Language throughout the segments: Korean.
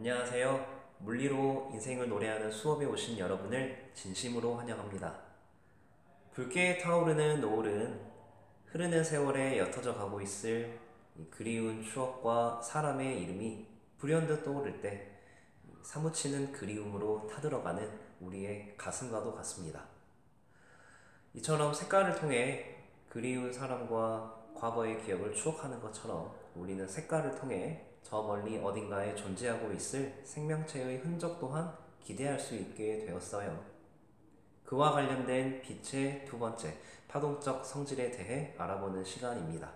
안녕하세요. 물리로 인생을 노래하는 수업에 오신 여러분을 진심으로 환영합니다. 붉게 타오르는 노을은 흐르는 세월에 옅어져 가고 있을 이 그리운 추억과 사람의 이름이 불현듯 떠오를 때 사무치는 그리움으로 타들어가는 우리의 가슴과도 같습니다. 이처럼 색깔을 통해 그리운 사람과 과거의 기억을 추억하는 것처럼 우리는 색깔을 통해 저 멀리 어딘가에 존재하고 있을 생명체의 흔적 또한 기대할 수 있게 되었어요. 그와 관련된 빛의 두 번째, 파동적 성질에 대해 알아보는 시간입니다.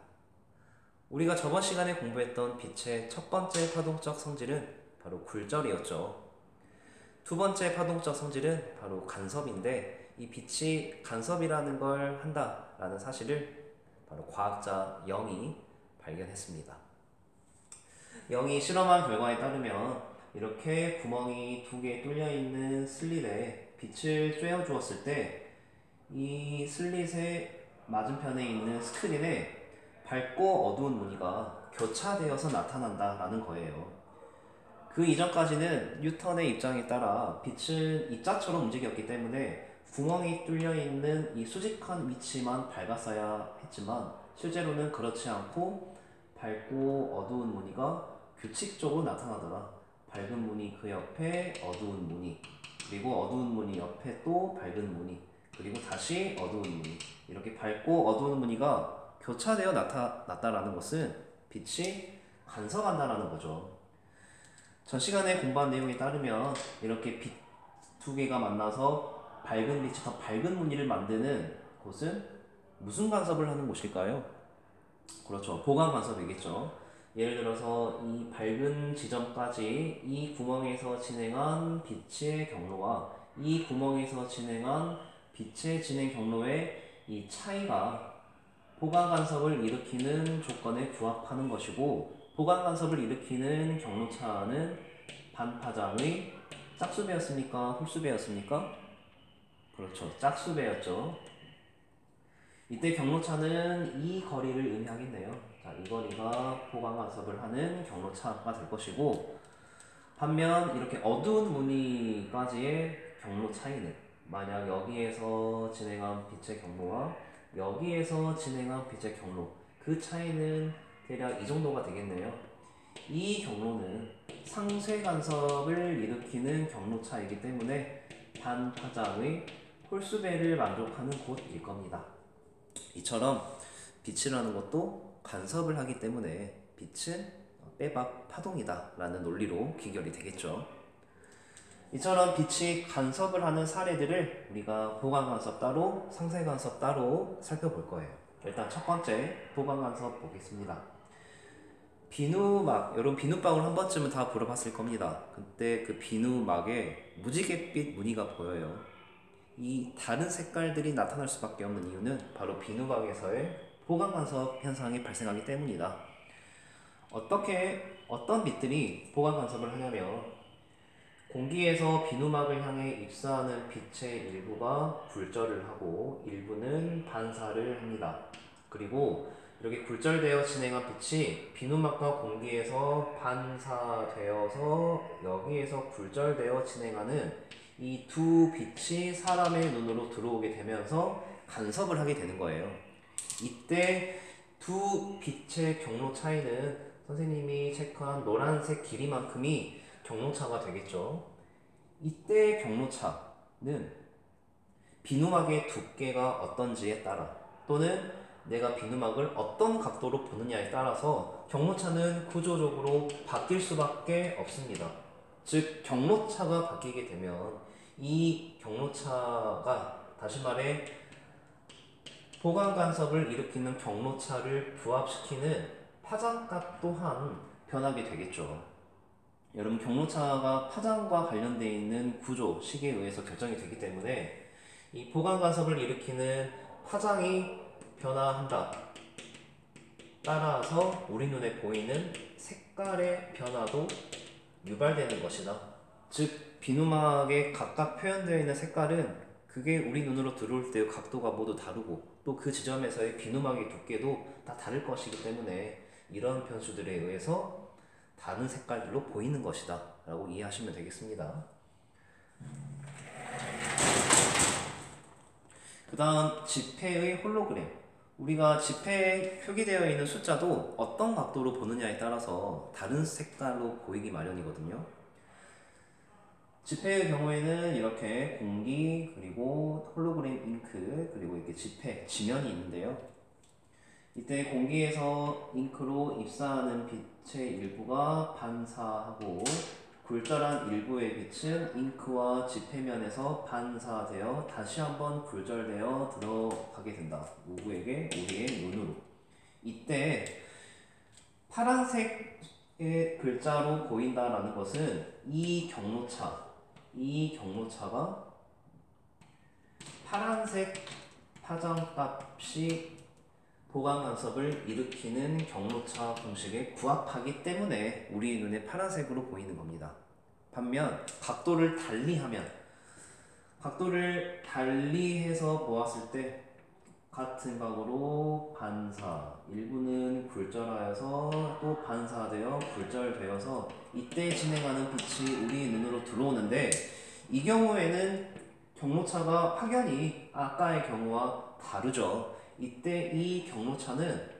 우리가 저번 시간에 공부했던 빛의 첫 번째 파동적 성질은 바로 굴절이었죠. 두 번째 파동적 성질은 바로 간섭인데, 이 빛이 간섭이라는 걸 한다라는 사실을 바로 과학자 영이 발견했습니다. 영이 실험한 결과에 따르면 이렇게 구멍이 두 개 뚫려 있는 슬릿에 빛을 쬐어 주었을 때 이 슬릿의 맞은편에 있는 스크린에 밝고 어두운 무늬가 교차되어서 나타난다라는 거예요. 그 이전까지는 뉴턴의 입장에 따라 빛은 입자처럼 움직였기 때문에 구멍이 뚫려 있는 이 수직한 위치만 밝았어야 했지만 실제로는 그렇지 않고 밝고 어두운 무늬가 규칙적으로 나타나더라. 밝은 무늬 그 옆에 어두운 무늬, 그리고 어두운 무늬 옆에 또 밝은 무늬, 그리고 다시 어두운 무늬, 이렇게 밝고 어두운 무늬가 교차되어 나타났다라는 것은 빛이 간섭한다라는 거죠. 전 시간에 공부한 내용에 따르면 이렇게 빛 두 개가 만나서 밝은 빛이 더 밝은 무늬를 만드는 곳은 무슨 간섭을 하는 곳일까요? 그렇죠. 보강 간섭이겠죠. 예를 들어서 이 밝은 지점까지 이 구멍에서 진행한 빛의 경로와 이 구멍에서 진행한 빛의 진행 경로의 이 차이가 보강 간섭을 일으키는 조건에 부합하는 것이고, 보강 간섭을 일으키는 경로차는 반파장의 짝수배였습니까? 홀수배였습니까? 그렇죠. 짝수배였죠. 이때 경로차는 이 거리를 의미하겠네요. 자, 이 거리가 보강 간섭을 하는 경로차가 될 것이고, 반면 이렇게 어두운 무늬까지의 경로 차이는 만약 여기에서 진행한 빛의 경로와 여기에서 진행한 빛의 경로, 그 차이는 대략 이 정도가 되겠네요. 이 경로는 상쇄 간섭을 일으키는 경로 차이기 때문에 반파장의 홀수배를 만족하는 곳일 겁니다. 이처럼 빛이라는 것도 간섭을 하기 때문에 빛은 빼박 파동이다 라는 논리로 귀결이 되겠죠. 이처럼 빛이 간섭을 하는 사례들을 우리가 보강 간섭 따로, 상쇄 간섭 따로 살펴볼 거예요. 일단 첫 번째 보강 간섭 보겠습니다. 비누막, 여러분 비누방울 한 번쯤은 다 불어봤을 겁니다. 그때 그 비누막에 무지갯빛 무늬가 보여요. 이 다른 색깔들이 나타날 수밖에 없는 이유는 바로 비누막에서의 보강 간섭 현상이 발생하기 때문이다. 어떤 빛들이 보강 간섭을 하냐면, 공기에서 비누막을 향해 입사하는 빛의 일부가 굴절을 하고 일부는 반사를 합니다. 그리고 이렇게 굴절되어 진행한 빛이 비누막과 공기에서 반사되어서 여기에서 굴절되어 진행하는 이 두 빛이 사람의 눈으로 들어오게 되면서 간섭을 하게 되는 거예요. 이때 두 빛의 경로 차이는 선생님이 체크한 노란색 길이만큼이 경로차가 되겠죠. 이때 경로차는 비누막의 두께가 어떤지에 따라, 또는 내가 비누막을 어떤 각도로 보느냐에 따라서 경로차는 구조적으로 바뀔 수밖에 없습니다. 즉 경로차가 바뀌게 되면 이 경로차가, 다시 말해 보강 간섭을 일으키는 경로차를 부합시키는 파장값 또한 변하게 되겠죠. 여러분 경로차가 파장과 관련되어 있는 구조, 식에 의해서 결정이 되기 때문에 이 보강 간섭을 일으키는 파장이 변화한다. 따라서 우리 눈에 보이는 색깔의 변화도 유발되는 것이다. 즉 비누막에 각각 표현되어 있는 색깔은 그게 우리 눈으로 들어올 때의 각도가 모두 다르고 또 그 지점에서의 비누막의 두께도 다 다를 것이기 때문에 이런 변수들에 의해서 다른 색깔들로 보이는 것이다 라고 이해하시면 되겠습니다. 그 다음 지폐의 홀로그램. 우리가 지폐에 표기되어 있는 숫자도 어떤 각도로 보느냐에 따라서 다른 색깔로 보이기 마련이거든요. 지폐의 경우에는 이렇게 공기, 그리고 홀로그램 잉크, 그리고 이렇게 지폐, 지면이 있는데요. 이때 공기에서 잉크로 입사하는 빛의 일부가 반사하고 굴절한 일부의 빛은 잉크와 지폐면에서 반사되어 다시 한번 굴절되어 들어가게 된다. 누구에게? 우리의 눈으로. 이때 파란색의 글자로 보인다라는 것은 이 경로차가 파란색 파장값이 보강 간섭을 일으키는 경로차 공식에 부합하기 때문에 우리 눈에 파란색으로 보이는 겁니다. 반면 각도를 달리해서 보았을 때 같은 각으로 반사, 일부는 굴절하여서 또 반사되어 굴절되어서 이때 진행하는 빛이 우리 눈으로 들어오는데, 이 경우에는 경로차가 확연히 아까의 경우와 다르죠. 이때 이 경로차는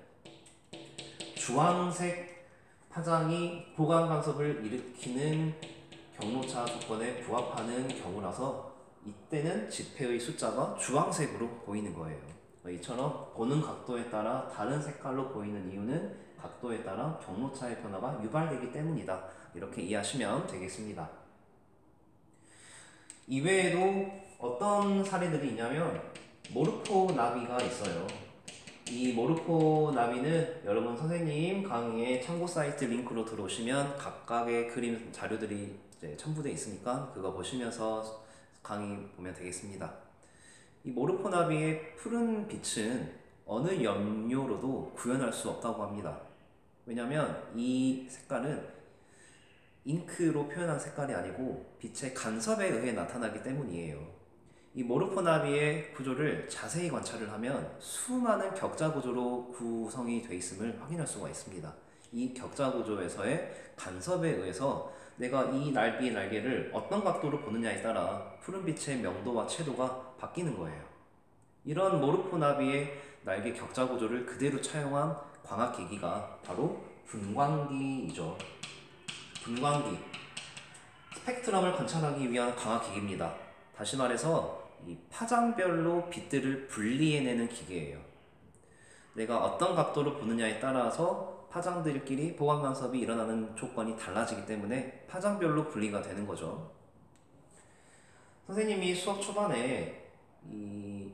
주황색 파장이 보강 간섭을 일으키는 경로차 조건에 부합하는 경우라서 이때는 지폐의 숫자가 주황색으로 보이는 거예요. 이처럼 보는 각도에 따라 다른 색깔로 보이는 이유는 각도에 따라 경로차의 변화가 유발되기 때문이다. 이렇게 이해하시면 되겠습니다. 이외에도 어떤 사례들이 있냐면 모르포 나비가 있어요. 이 모르포 나비는 여러분 선생님 강의에 참고 사이트 링크로 들어오시면 각각의 그림 자료들이 이제 첨부되어 있으니까 그거 보시면서 강의 보면 되겠습니다. 이 모르포 나비의 푸른 빛은 어느 염료로도 구현할 수 없다고 합니다. 왜냐하면 이 색깔은 잉크로 표현한 색깔이 아니고 빛의 간섭에 의해 나타나기 때문이에요. 이 모르포 나비의 구조를 자세히 관찰을 하면 수많은 격자 구조로 구성이 되어 있음을 확인할 수가 있습니다. 이 격자 구조에서의 간섭에 의해서 내가 이 나비의 날개를 어떤 각도로 보느냐에 따라 푸른빛의 명도와 채도가 바뀌는 거예요. 이런 모르포 나비의 날개 격자 구조를 그대로 차용한 광학기기가 바로 분광기이죠. 분광기, 스펙트럼을 관찰하기 위한 광학기기입니다. 다시 말해서 이 파장별로 빛들을 분리해내는 기계예요. 내가 어떤 각도로 보느냐에 따라서 파장들끼리 보강 간섭이 일어나는 조건이 달라지기 때문에 파장별로 분리가 되는 거죠. 선생님이 수업 초반에 이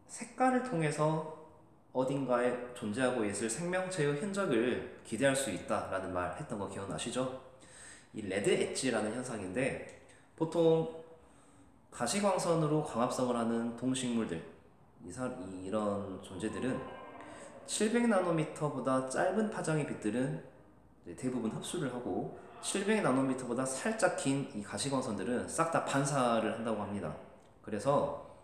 색깔을 통해서 어딘가에 존재하고 있을 생명체의 흔적을 기대할 수 있다라는 말 했던 거 기억나시죠? 이 레드 엣지라는 현상인데, 보통 가시광선으로 광합성을 하는 동식물들, 이런 존재들은 700나노미터보다 짧은 파장의 빛들은 대부분 흡수를 하고 700나노미터보다 살짝 긴 이 가시광선들은 싹 다 반사를 한다고 합니다. 그래서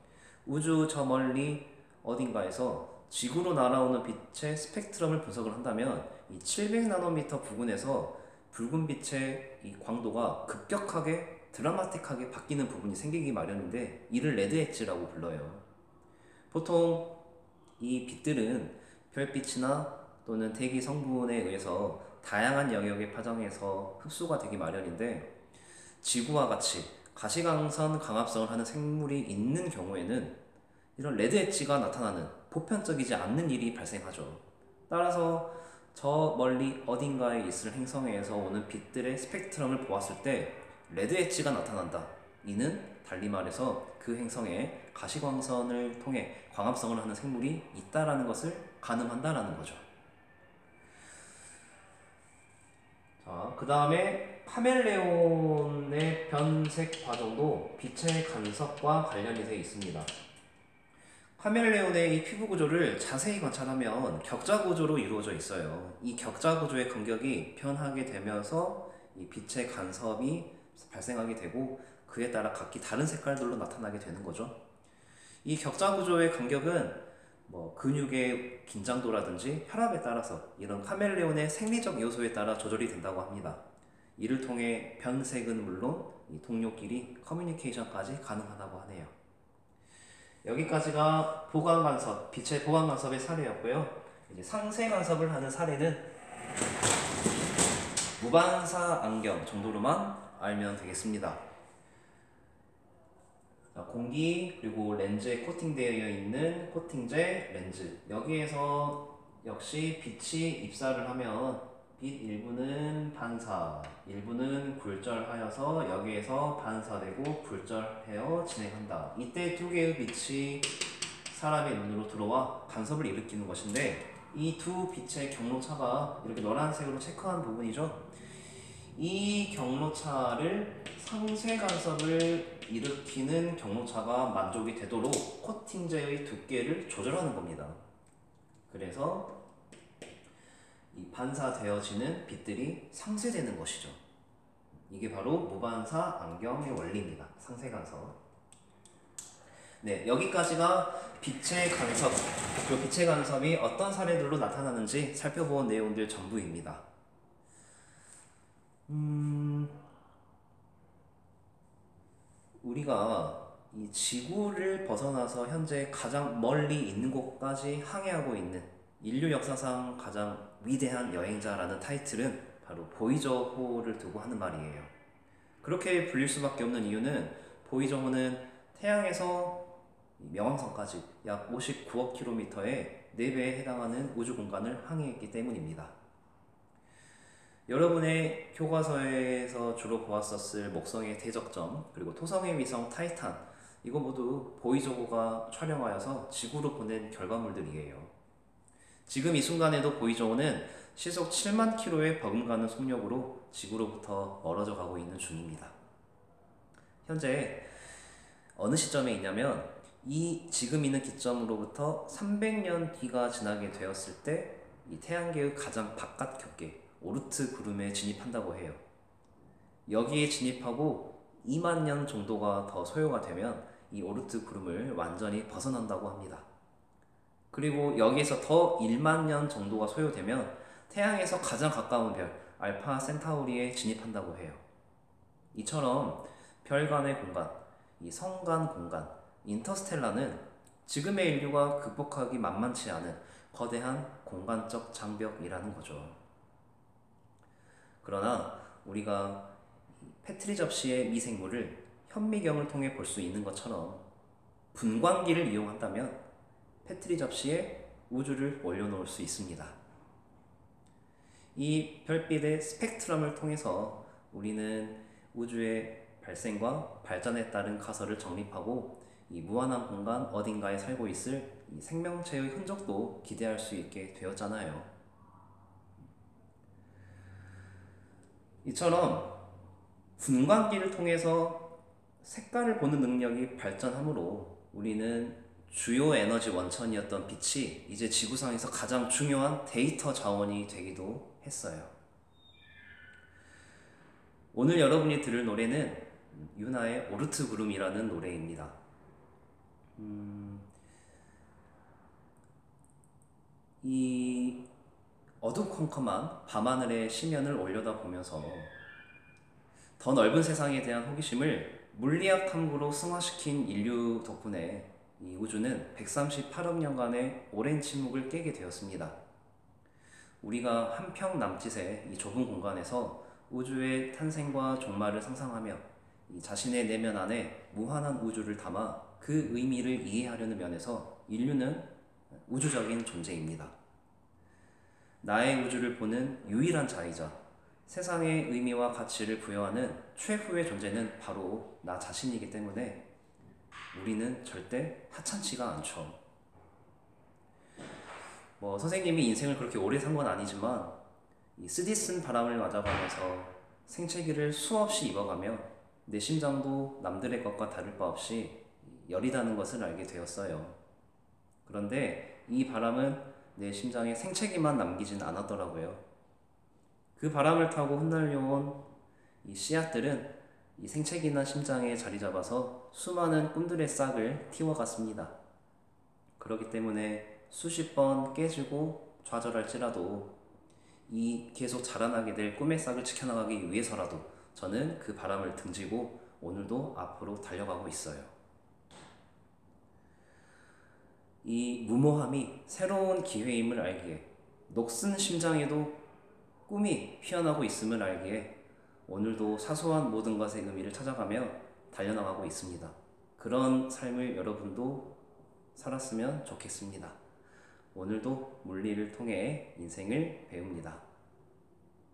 우주 저 멀리 어딘가에서 지구로 날아오는 빛의 스펙트럼을 분석을 한다면 이 700나노미터 부근에서 붉은 빛의 이 광도가 급격하게 드라마틱하게 바뀌는 부분이 생기기 마련인데, 이를 레드 엣지라고 불러요. 보통 이 빛들은 별빛이나 또는 대기 성분에 의해서 다양한 영역의 파장에서 흡수가 되기 마련인데, 지구와 같이 가시광선 광합성을 하는 생물이 있는 경우에는 이런 레드 엣지가 나타나는 보편적이지 않는 일이 발생하죠. 따라서 저 멀리 어딘가에 있을 행성에서 오는 빛들의 스펙트럼을 보았을 때 레드 엣지가 나타난다. 이는 달리 말해서 그 행성에 가시광선을 통해 광합성을 하는 생물이 있다라는 것을 가늠한다라는 거죠. 자, 그 다음에 카멜레온의 변색 과정도 빛의 간섭과 관련이 되어 있습니다. 카멜레온의 이 피부 구조를 자세히 관찰하면 격자 구조로 이루어져 있어요. 이 격자 구조의 간격이 변하게 되면서 이 빛의 간섭이 발생하게 되고 그에 따라 각기 다른 색깔들로 나타나게 되는 거죠. 이 격자 구조의 간격은 근육의 긴장도라든지 혈압에 따라서 이런 카멜레온의 생리적 요소에 따라 조절이 된다고 합니다. 이를 통해 변색은 물론 이 동료끼리 커뮤니케이션까지 가능하다고 하네요. 여기까지가 보강 간섭, 빛의 보강 간섭의 사례였고요. 이제 상쇄 간섭을 하는 사례는 무반사 안경 정도로만 알면 되겠습니다. 자, 공기 그리고 렌즈에 코팅되어 있는 코팅제 렌즈, 여기에서 역시 빛이 입사를 하면 빛 일부는 반사, 일부는 굴절하여서 여기에서 반사되고 굴절하여 진행한다. 이때 두 개의 빛이 사람의 눈으로 들어와 간섭을 일으키는 것인데, 이 두 빛의 경로차가 이렇게 노란색으로 체크한 부분이죠. 이 경로차를 상쇄 간섭을 일으키는 경로차가 만족이 되도록 코팅제의 두께를 조절하는 겁니다. 그래서 이 반사되어지는 빛들이 상쇄되는 것이죠. 이게 바로 무반사 안경의 원리입니다. 상쇄 간섭. 네, 여기까지가 빛의 간섭, 그리고 빛의 간섭이 어떤 사례들로 나타나는지 살펴본 내용들 전부입니다. 우리가 이 지구를 벗어나서 현재 가장 멀리 있는 곳까지 항해하고 있는 인류 역사상 가장 위대한 여행자라는 타이틀은 바로 보이저호를 두고 하는 말이에요. 그렇게 불릴 수밖에 없는 이유는 보이저호는 태양에서 명왕성까지 약 59억 킬로미터의 4배에 해당하는 우주 공간을 항해했기 때문입니다. 여러분의 교과서에서 주로 보았었을 목성의 대적점, 그리고 토성의 위성 타이탄, 이거 모두 보이저호가 촬영하여서 지구로 보낸 결과물들이에요. 지금 이 순간에도 보이저호는 시속 7만 킬로에 버금가는 속력으로 지구로부터 멀어져 가고 있는 중입니다. 현재 어느 시점에 있냐면, 이 지금 있는 기점으로부터 300년 뒤가 지나게 되었을 때 이 태양계의 가장 바깥 격계 오르트 구름에 진입한다고 해요. 여기에 진입하고 2만 년 정도가 더 소요가 되면 이 오르트 구름을 완전히 벗어난다고 합니다. 그리고 여기에서 더 1만 년 정도가 소요되면 태양에서 가장 가까운 별 알파 센타우리에 진입한다고 해요. 이처럼 별 간의 공간, 이 성간 공간, 인터스텔라는 지금의 인류가 극복하기 만만치 않은 거대한 공간적 장벽이라는 거죠. 그러나 우리가 페트리 접시의 미생물을 현미경을 통해 볼 수 있는 것처럼 분광기를 이용한다면 페트리 접시에 우주를 올려놓을 수 있습니다. 이 별빛의 스펙트럼을 통해서 우리는 우주의 발생과 발전에 따른 가설을 정립하고 이 무한한 공간 어딘가에 살고 있을 이 생명체의 흔적도 기대할 수 있게 되었잖아요. 이처럼 분광기를 통해서 색깔을 보는 능력이 발전하므로 우리는 주요 에너지 원천이었던 빛이 이제 지구상에서 가장 중요한 데이터 자원이 되기도 했어요. 오늘 여러분이 들을 노래는 유나의 오르트 구름이라는 노래입니다. 이 어두컴컴한 밤하늘의 심연을 올려다보면서 더 넓은 세상에 대한 호기심을 물리학 탐구로 승화시킨 인류 덕분에 이 우주는 138억 년간의 오랜 침묵을 깨게 되었습니다. 우리가 한평 남짓의 이 좁은 공간에서 우주의 탄생과 종말을 상상하며 이 자신의 내면 안에 무한한 우주를 담아 그 의미를 이해하려는 면에서 인류는 우주적인 존재입니다. 나의 우주를 보는 유일한 자이자 세상의 의미와 가치를 부여하는 최후의 존재는 바로 나 자신이기 때문에 우리는 절대 하찮지가 않죠. 선생님이 인생을 그렇게 오래 산 건 아니지만 이 쓰디쓴 바람을 맞아가면서 생채기를 수없이 입어가며 내 심장도 남들의 것과 다를 바 없이 여리다는 것을 알게 되었어요. 그런데 이 바람은 내 심장에 생채기만 남기진 않았더라고요. 그 바람을 타고 흩날려온 이 씨앗들은 이 생채기나 심장에 자리 잡아서 수많은 꿈들의 싹을 틔워갔습니다. 그렇기 때문에 수십 번 깨지고 좌절할지라도 이 계속 자라나게 될 꿈의 싹을 지켜나가기 위해서라도 저는 그 바람을 등지고 오늘도 앞으로 달려가고 있어요. 이 무모함이 새로운 기회임을 알기에, 녹슨 심장에도 꿈이 피어나고 있음을 알기에 오늘도 사소한 모든 것의 의미를 찾아가며 달려나가고 있습니다. 그런 삶을 여러분도 살았으면 좋겠습니다. 오늘도 물리를 통해 인생을 배웁니다.